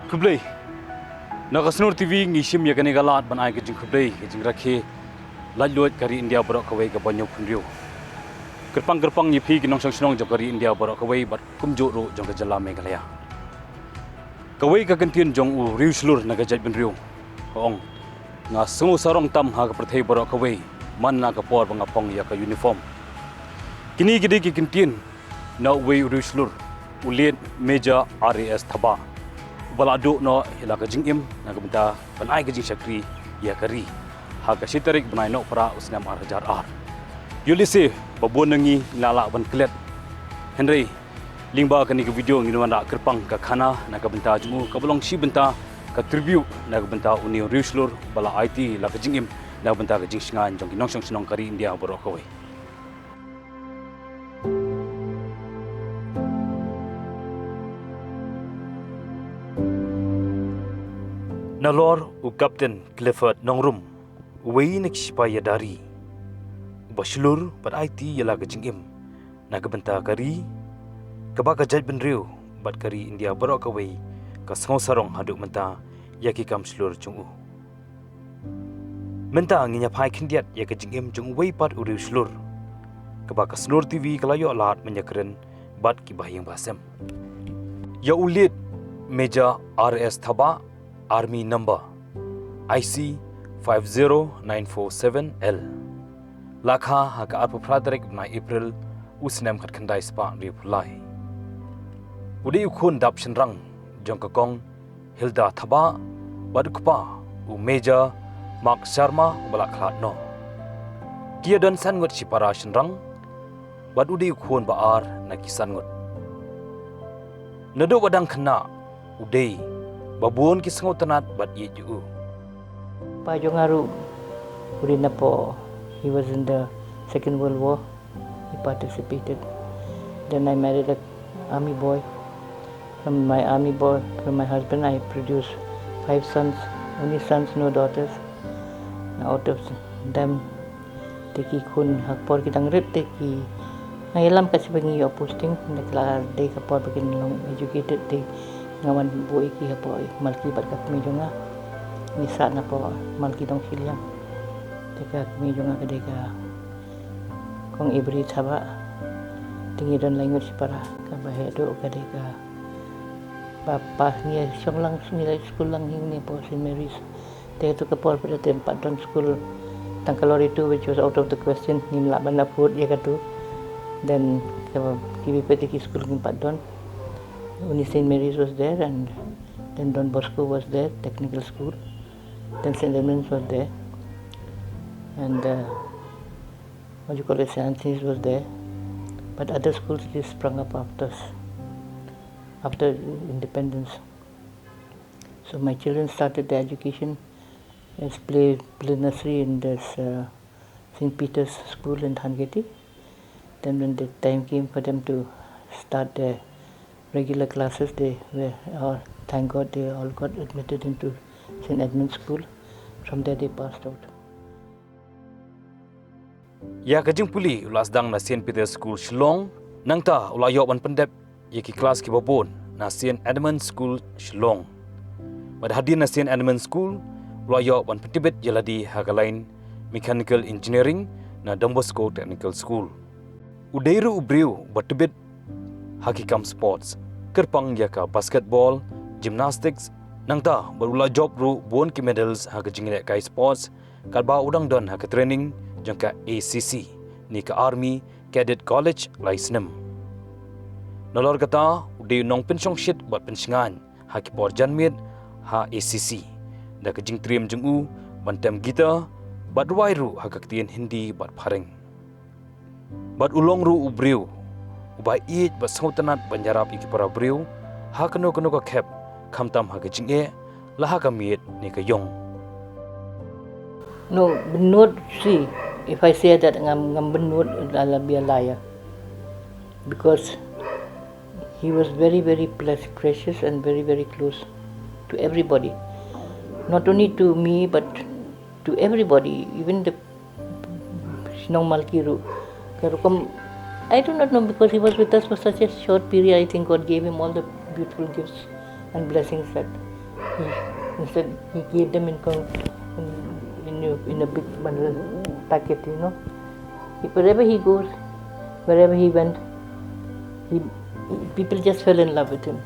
Kublai, nakasnur TV ngishim ya kani galat ban ai ke jing kublai ke jing rakhe lajluat kari India borok kawai ke banyak punriu. Gerpang ni pi kinong sang jong kari India borok kawai bat kumjo ro jong ke jala Meghalaya. Kawai ka kentian jong u riu slur naga jat benriu. Ong nga sungu sarong tam ha ka Pyrthei borok kawai man na ka por banga pong ya ka uniform. Kini gidi ki kentian na wei riu slur uliet meja RAS Thabah. Balado no hila ka jingim na gumta banai ka jing shakri ya kari ha ka sitarik banai no para usnam arjar ar yulise babon nangi lala ban klet hynrei lingba kani ka video ngi wanda kerpang ka khana na ka benta jumu ka bolong si benta ka tribute na ka benta uni riuslur bala aiti la ka jingim na benta ka jing singan jong kinong sinong kari India borok kawai Nalor u Captain Clifford Nongrum wei nak sipaya dari baslur pat aiti yala ka jingim na ka benta kari ka ba ka jaj benriu bat kari India borok kawai ka song sarong haduk menta yaki kam slur chung u menta nginya phai khindiat ya ka jingim chung wei pat uriu slur ka ba ka snur TV kalayo lat menyakren bat ki bahyang basem ya ulit meja RS Thabah Army number IC 50947L Lakha haka arpa pradarik na April usnem khat khandai spa Riewkhraw Udi ukhun dap shenrang jongkakong Hilda Thabah badukpa u Meja Mark Sharma balak khat no kia don sangut sipara shenrang bad udi ukhun baar na kisangut nadu badang khna udei babun ki sengot tanat bat ye ju Pa Jongaru Urina po he was in the Second World War. He participated. Then I married an army boy. From my husband I produced 5 sons, only sons, no daughters. Out of them teki kun hakpor ki dangret teki ngayalam kasi bangi yo posting nakla day kapor bakin long educated day ngawan buoi ki hapo malki bat kat mi jonga misa na po malki dong silyang teka mi jonga kadai ka kong ibri Thabah tingi don langut sipara ka bahedo kadai ka bapa ni song lang nilai school lang ni po St. Mary's te to ka por pada tempat don school tangkalor itu which was out of the question nim la bana food ya katu then kibi petiki school nim padon only St. Mary's was there, and then Don Bosco was there, technical school. Then St. Edmunds was there, and what you call it, St. Anthony's was there. But other schools just sprung up after independence. So my children started their education as play nursery in this St. Peter's School in Thangeti. Then when the time came for them to start their regular classes, thank God they all got admitted into St. Edmund's School. From there they passed out. Ya kajing puli ulas dang na St. Peter's School Shillong nangta ulayo ban pendep yaki kelas ki babon na St. Edmund's School Shillong. Bad hadir na St. Edmund's School ulayo ban petibet yaladi hagalain Mechanical Engineering na Don Bosco Technical School. Udairu ubriu batibet hakikam sports kerpang yaka basketball gymnastics nangta barula job ru bon ki medals ha ka jingre kai sports karba udang don ha ka training jangka ACC ni ka army cadet college laisnem nolor kata ude nong pensiong shit bat pensingan ha ki por janmit ha ACC da ka jing trim jungu bantem gita bat wairu ha ka tien hindi bat phareng bat ulong ru ubriu ubai it ba sautanat banjarap iki para briew ha kano ka khep khamtam ha ka jinge la ha ka miet ni ka yong No, benut, see, if I say that ngam benut, I'll be a liar, because he was very precious and very close to everybody, not only to me but to everybody, even the Sinong Malkiru. I do not know, because he was with us for such a short period. I think God gave him all the beautiful gifts and blessings that He said he gave them in a big bundle packet, you know. Wherever he goes, wherever he went, people just fell in love with him.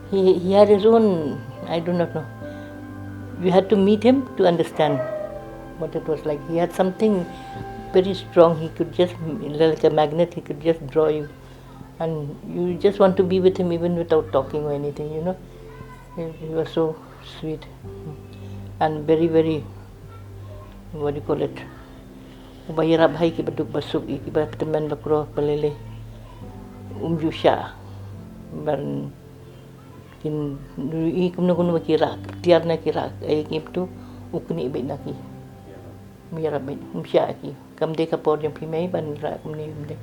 He had his own, I do not know. You had to meet him to understand what it was like. He had something very strong. He could just, like a magnet, he could just draw you. And you just want to be with him even without talking or anything, you know. He was so sweet. And very, very, what do you call it? Bayarap hai ki baduk basuk ki ba teman bakro pelele umjusha ban kin i kumno kuno kira tiar na kira ai kim tu ukni be na ki mira be umsha ki kam de ka por jam pi mai ban ra kumni de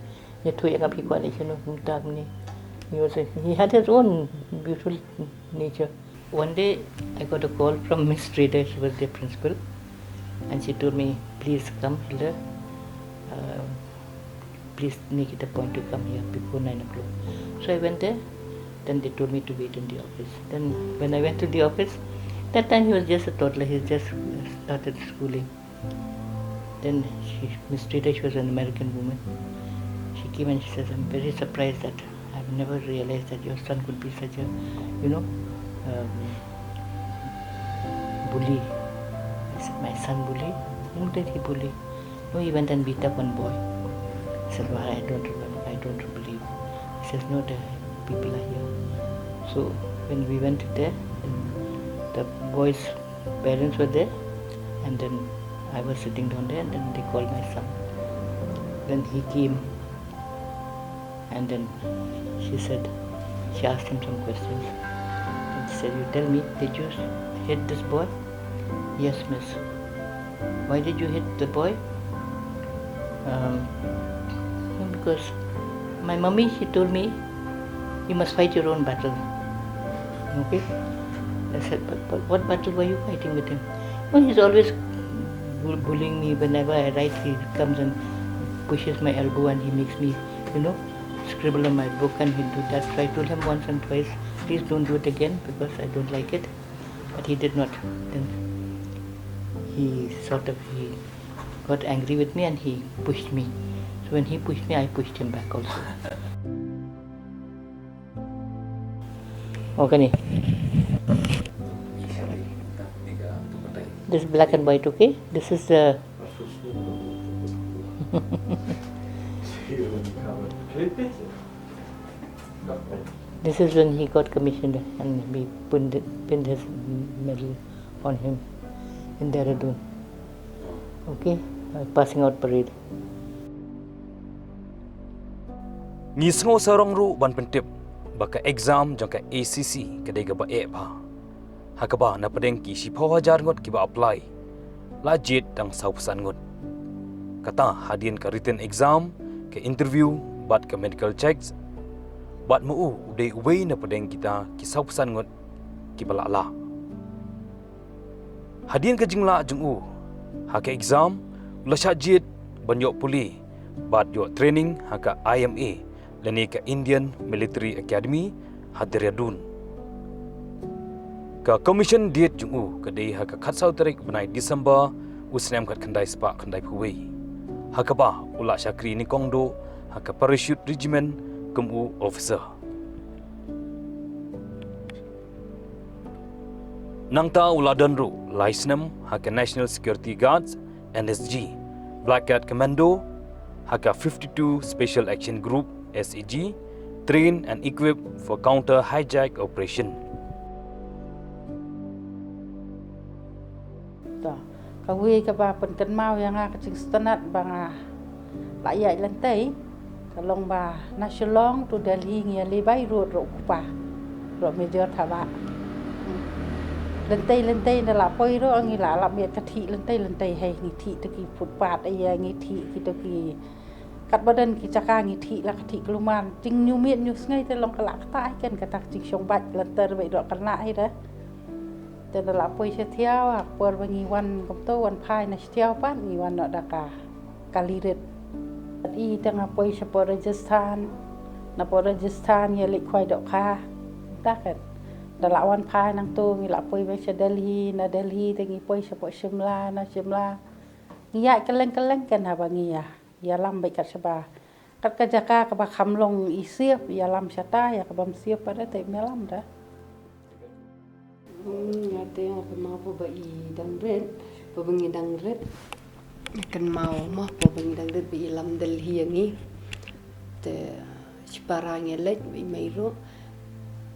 ye thu ya pi kwa le chno ta kumni he had his own beautiful nature. One day I got a call from Miss Trader. She was the principal, and she told me, please come here. Please make it a point to come here before 9 o'clock. So I went there. Then they told me to wait in the office. Then when I went to the office, that time he was just a toddler. He just started schooling. Then Miss Trader, she was an American woman. She came and she says, I'm very surprised that I've never realized that your son could be such a, bully. I said, my son bully? Whom did he bully? No, he went and beat up one boy. I said, well, I don't remember, I don't believe. He says, no, the people are here. So when we went there, the boy's parents were there, and then I was sitting down there, and then they called my son. Then he came, and then she asked him some questions. And she said, you tell me, did you hit this boy? Yes, miss. Why did you hit the boy? Because my mummy, she told me, you must fight your own battle. Okay? I said, but what battle were you fighting with him? Well, he's always bullying me. Whenever I write, he comes and pushes my elbow and he makes me, scribble on my book, and he'll do that. So I told him once and twice, please don't do it again because I don't like it. But he did not. Then he got angry with me and he pushed me. So when he pushed me, I pushed him back also. Okay. This is black and white, okay? This is the... This is when he got commissioned and we pinned his medal on him in Dehradun. Okay? Passing out parade. Ngisngo sarong ru ban pentip baka exam jangka ACC kedai gaba ba. Hakaba na padeng ki si hajar ngot ki ba apply. La jet dang sausan ngot. Kata hadian ka written exam ke interview bat ke medical checks bat mu udai uwei na padeng kita ki sausan ngot ki bala la. Hadian ke jingla jungu haka exam la jet banyo puli bat yo training haka IMA lani ke Indian Military Academy Dehradun. Ka commission diet jungu kadai haka khatsau tarik benai Disember usnem kat khandai spa khandai phuwei. Haka ba ula syakri ni kongdo haka parachute regiment kemu officer. Nangta ula danru license haka National Security Guards NSG, Black Cat Commando haka 52 Special Action Group SAG, trained and equipped for counter hijack operation. Kawui ka ba penkan mau yang kecing stenat bang layak lantai kalong ba nasional tu Delhi ngia lebai road ro pa ro major Thabah lantai na la poi ro ngi la me kathi lantai hai ngi thi te ki footpath ai ngi thi ki te ki kat badan ki jaka ngi thi la kathi keluman ting nyu miet nyu sngai te long kala tai kan katak ting song bat lantar bai ro kana ai da te la poi se thiao por bangi wan kom to wan phai na thiao pan ni wan no daka kaliret i tanga poi se por Rajasthan na por Rajasthan ye le khoi do kha ta kan Dalawan phai nang tu ngi la poi ba Delhi na Delhi te ngi poi sepo Shimla na Shimla. Ngi ya keleng-keleng kan ha ba ngi ya lam ba kat seba. Kat ka jaka ka ba khamlong isiep ya lam syata ya ka bam siep pada te melam dah. Ate nga mau po ba idang red, po bang idang red. Kan mau mah po bang idang red bi ilam Delhi yangi. Te siparang leit bi meiro.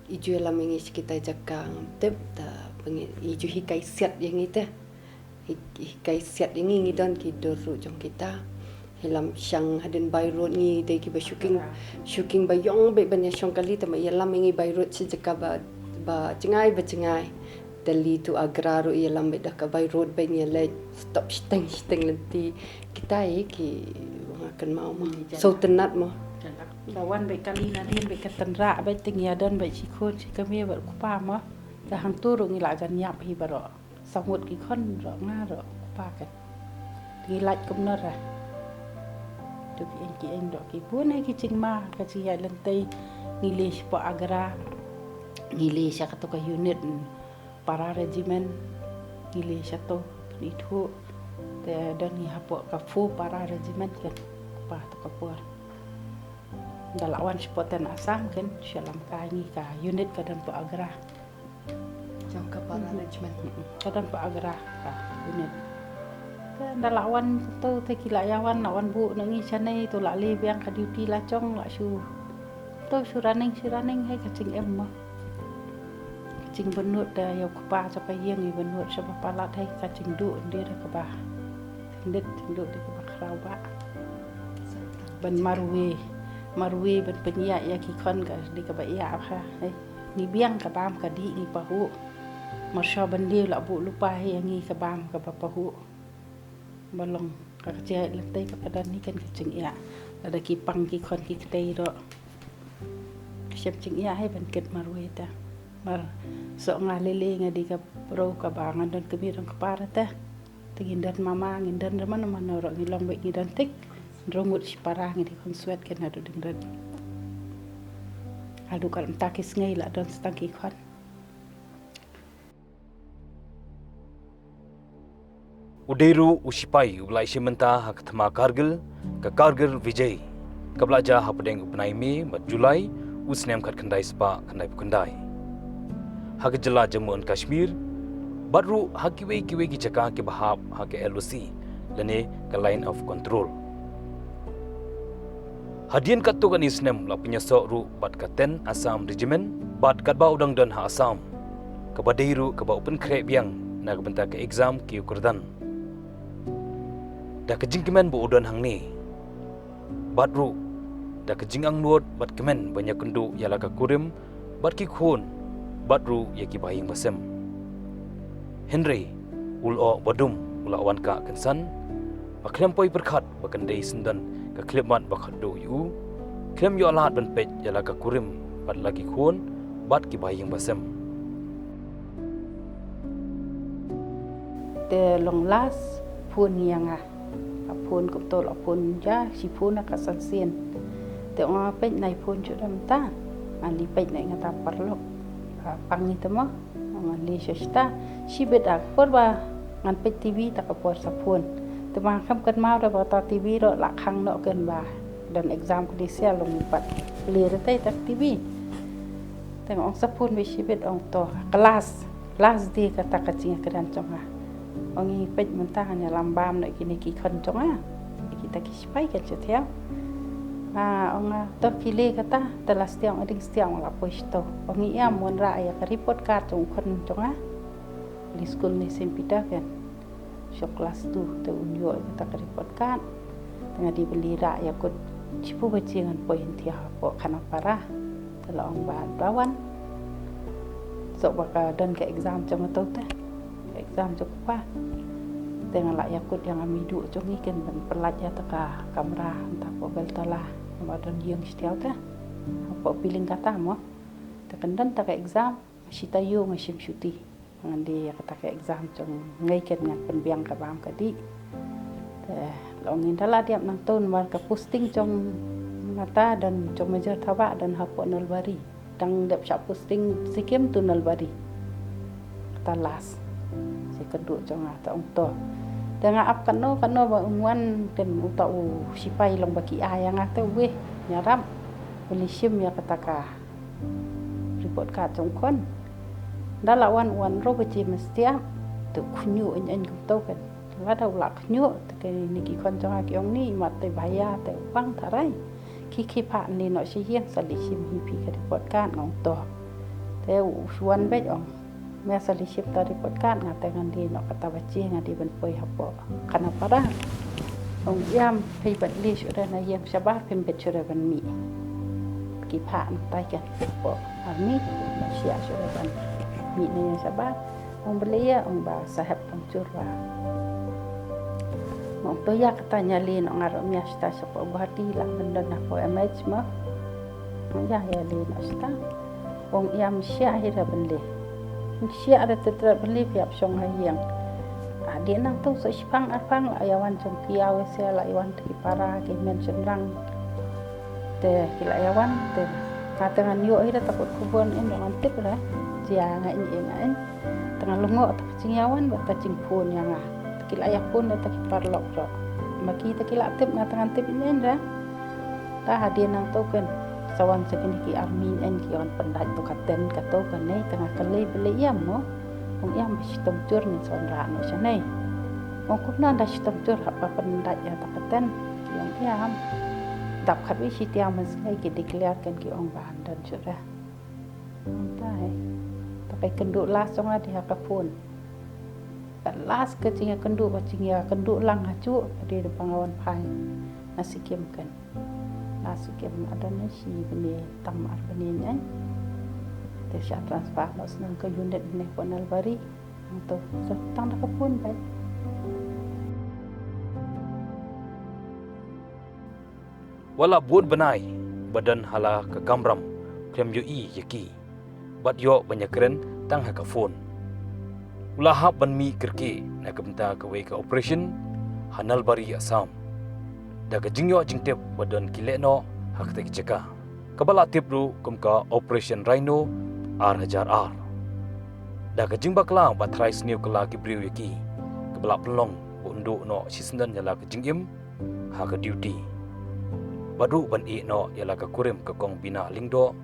Iju ilam yangi kita jaka ngtep ta bang iju hikai siat yangi te. Hikai siat yangi ngidon ki doru jong kita. Hilam syang hadin by road ngi de ki ba shooking ba yong be ban syang kali ta ma ilam yangi by road si jaka ba cengai Delhi tu Agra ru ia lambe dah ka by road by ni leit stop steng lenti kita ki akan mau mah so tenat mah Lawan baik kali nadin baik ketenra baik tinggi dan baik cikun cikami berkupa mah dah hang turun ngi lagan nyap hi baro samut ki kon ro ngaro kupa kan dilat kumnar ah tu ki en do ki pun ki cingma ka ci ya lentai ngilis po Agra ngilis ya ka unit para regimen gili satu itu dan ni hapo kafu para regimen kan pa to kapur dalawan spoten asam kan shalam kani ka unit kadan po Agra jong ka para regiment kadan po Agra ka unit kan dalawan to te kilayawan lawan bu nangi chane to la le biang ka duty la chong la su to suraning hai ka cing em mah cing benut dah yang kupa sampai yang ni benut sampai palat hai kacing duk dia dah kebah sendet duk dia kebah kerawa ban marwe ban penyak ya ki kon ka di kebah ya ha ni biang ka bam ka di ni pahu marsha ban dia la bu lupa hai yang ni ka bam ka pahu balong ka kecil lentai ka kadan ni kan kacing ya ada ki pang ki kon ki katei do siap cing ya hai ban ket marwe ta mar so ngalele ngadi ka pro ka bangan dan kebirang kepara teh tingindan mama ngindan mana ro ngilong baik ngidan tik rongut sipara ngidi konsuet ken adu dingdan adu kal takis ngai la don stangki khon Udairu usipai ulai simenta hak thma Kargil ka Kargil Vijay kablaja hapdeng upnai me mat Julai usnem khat khandai spa khandai pukandai hak jela Jammu and Kashmir badru hakiwe kiwe ki jaka ke bahab hak LOC lene ka line of control hadian kat tu kan isnem la punya sok ru bat ka 10 Assam regiment bat kat ba udang dan ha Assam ka badairu ka ba pynkhreh biang na ka benta ka exam ki Kurdan da ka jingkimen bo udan hang ni badru da ka jingang nuot bat kemen banyak kendu yala ka kurim bat ki khon badru yaki baying basem hynrei ulo badum ulawan ka kansan baklem poi berkhat bakandei sendan ka klemat bakhat do yu klem yo alat ban pej yala ka kurim bad lagi khon bad ki baying basem te long las phun yang phun kup tol phun ja si phun ka san sien te nga pej nai phun chu dam ta ali pej nai ngata parlok pang itu mah ngan li shasta si beda korba ngan pe TV tak kapor sapun temang kam kan mau da bata TV ro la khang no ken ba dan exam ko di sel long pat li rete tak TV teng ong sapun be si bed ong to kelas di kata kacing kedan conga ong i pej mentah hanya lambam nak kini ki kon conga kita ki spai kan cetia ông tôi khi lê kata telas tiang ading tiang la poisto ông ia mon ra ya report card trong kon trong di school ni sempita kan so kelas tu te unyo kata report card tengah dibeli ra ya kot cipu bacingan poin tia po kana para tela ong ba lawan so baka dan ke exam trong tu te exam cho pa tengah la ya kot yang amidu trong ni kan pelajar taka kamra entah po beltala madan yang setiap ta apa piling kata mo tekendan tak exam sita yo ngasim syuti ngandi kata ke exam jong ngai ken ngan penbiang ka bam kadi longin dala diam nang ton mar ka posting jong mata dan jong major Thabah dan hapo nolbari dang dep syak posting sikim tunal bari talas si keduk jong ta ong to dengan ap kano ba ungwan den utau sipai long baki ayang ate we nyarap mynsiem ya kataka report ka jong kon dalawan wan ro beci mestiap tu kunyu en to kan wada ulak kunyu te niki kon jong aki ong ni mat te baya te bang tharai ki pa ni no si hiang salisim hi pi ka report kan ngong to te suan be ong me salisip ta report kan ngate ngan di no kata baci ngadi ben poi hapo kana pada ong yam pi bat li sudah na yang sabah pembet sudah ban mi ki pa tai kan po army sia sudah ban mi ni sabah ong belia ong ba sahab ong curwa ong to ya katanya li no ngaro mi asta sapo bahati la benda na po image ma ya li no asta ong yam sia hira ben le sia ada tetap beli piap song hayang dia nang tu so sipang apang ayawan jong kiawe sia la ayawan ti para ke men senrang te kila ayawan te katangan yo ira takut kubon en dengan tip lah sia ngai ngai tengah lungo tak cingawan ba ta cingpun yang ah kila ayak pun ta kiparlok ro maki ta kila tip ngatangan tip ni enda ta hadir nang tu kan sawan sekini ki armin en ki on pendat tu katen kato kanai tengah kali beli yam mo ong yam sistem tur ni son ra no sanai ong kupna da sistem tur apa pendat ya takaten ki ong yam dap khat wi sitiang mas ngai ki declare kan ki ong ban dan sudah tai pakai kenduk las song di hakapun las ke cinga kenduk ba cinga kenduk lang hacu di depan awan pai nasi kan nasikem ada nasi beni tamar beni ni tersia transfer nos nang ke unit ni ponal bari untuk tang dak pun baik wala buat benai badan hala ke kamram krem yo i yaki bat yo banyakren tang ha ka phone ula hab ban mi kerke na kamta ka we ka operation hanal bari asam daga jingyo jingtip badan ki lehnoh hakhmat ki jaka kabala tipru kumka operation rhino R1000R daga jingbakla ba tharai Sngew kala ki briew yaki kabala pelong bundu no sisnan yala ke jingim ha ka duty badu ban e no yala ka kurim ka kong bina lingdo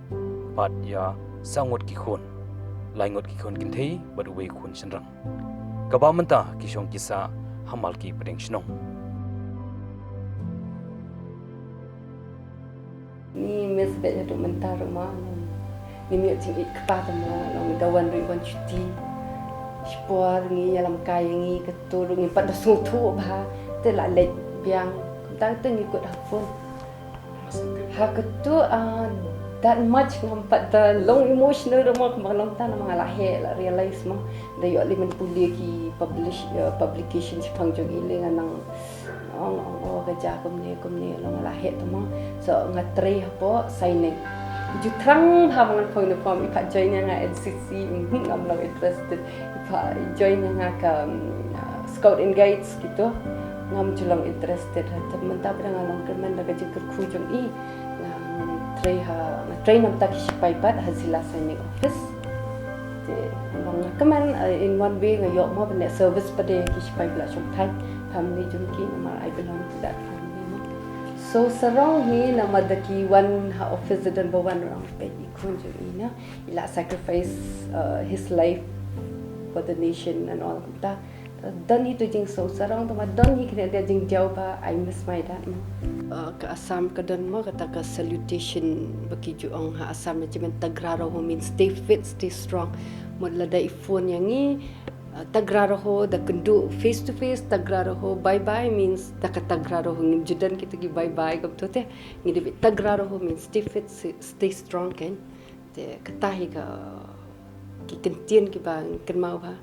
pat ya sangot ki khon laingot ki khon kinthei badu we khon sanrang kabamanta ki shong kisa hamal ki pedeng shnong ni mesbet itu mentar rumah ni mi cing kepada ma long gawan riwan cuti spor ni dalam kai ni ketur ni pada sutu ba te la leit biang ta te ni kut hafun ha ketu that much nampak the long emotional rumah long ta nama lahe la realize ma da yo limen puli ki publication sipang jong ile nang ong kerja kumni long lahet tu mo so ngatri apa signing ju trang habangan point of form ipa join nga NCC ngam long interested ipa join nga ka scout and guides gitu ngam julong interested temen ta bra long kemen daga jikur khujung i train nam tak sipai pat hazila signing office long kemen in one way ngayo mo bene service pade ki sipai bla chong thai family jumki nama I belong to that family so sarong hi nama daki one office dan bawan orang pe ikun je ina ila sacrifice his life for the nation and all ta dan itu jing so sarong tu dan hi kena dia jing jauh ba I miss my dad ke Assam ke dan mo kata ke salutation bagi juang ha Assam macam tagraro means stay fit stay strong modla da ifon yang ni tagraro da kendu face to face tagraro bye bye means da tagraro ngim judan kita gi bye bye kap tu te ngi tagraro means stay fit stay strong kan te katahi ka ki kentien ki bang ken mau ba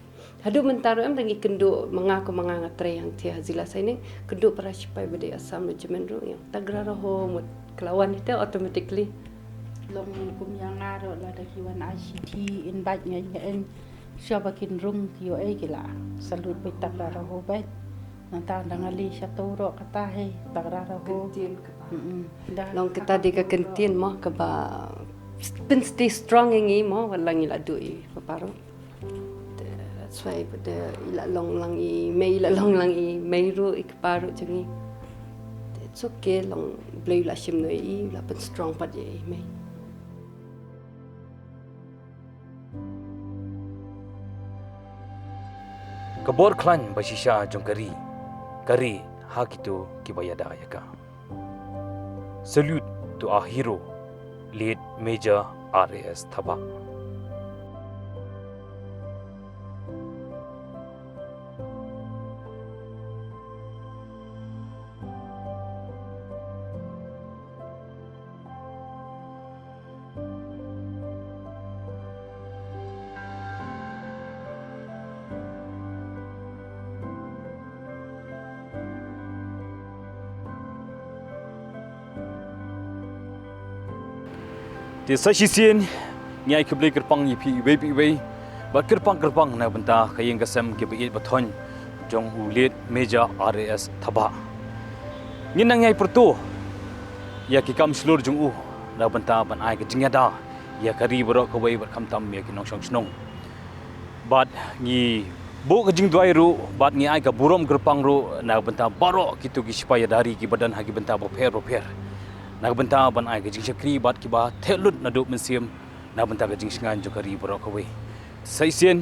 hadu mentaro am dangi kendu mengaku manganga tre yang ti hazila saining kendu para sipai bede Assam regimen ro yang tagraro mut kelawan itu automatically long kum yang ngaro la da kiwan ICT invite nya en siapa kin rung kio kila salut betak rara ho baik nanta dangali satu ro katei tagrara ho kentin ke long kita di ke kentin mah ke ba pen stay strong ngi mo walang ila dui paparo. That's why the ila long lang I may ila long lang I may ru ikparo changi. It's okay long blue la shim no I la pen strong pat ye may. Kabor klan basisha jongkari kari hakitu kibayada yaka. Salute to our hero, late Major R.A.S. Thabah. Di sashi sien ngai ke blai kerpang yipi wei ba kerpang na benta kayeng kasam ke beit bathon jong ulit Major R.A.S. Thabah nginang ngai pertu ya ki kam slur jong u na benta ban ai ke jingada ya kari borok ke wei ber kam tam ya ki nong song snong bat ngi bo ke jing dwai ru bat ngi ai ka burom kerpang ru na benta barok kitu ki supaya dari ki badan hagi benta bo pher nak benta ban ai gajing syakri bat ki ba thelut na dop mynsiem na benta gajing sngan jokari borok kawe sai sien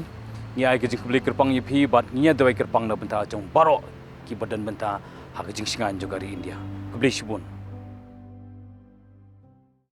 ni ai gajing beli kerpang yipi bat nia dawai kerpang na benta jong barok ki badan benta ha gajing sngan jokari India kebeli shibun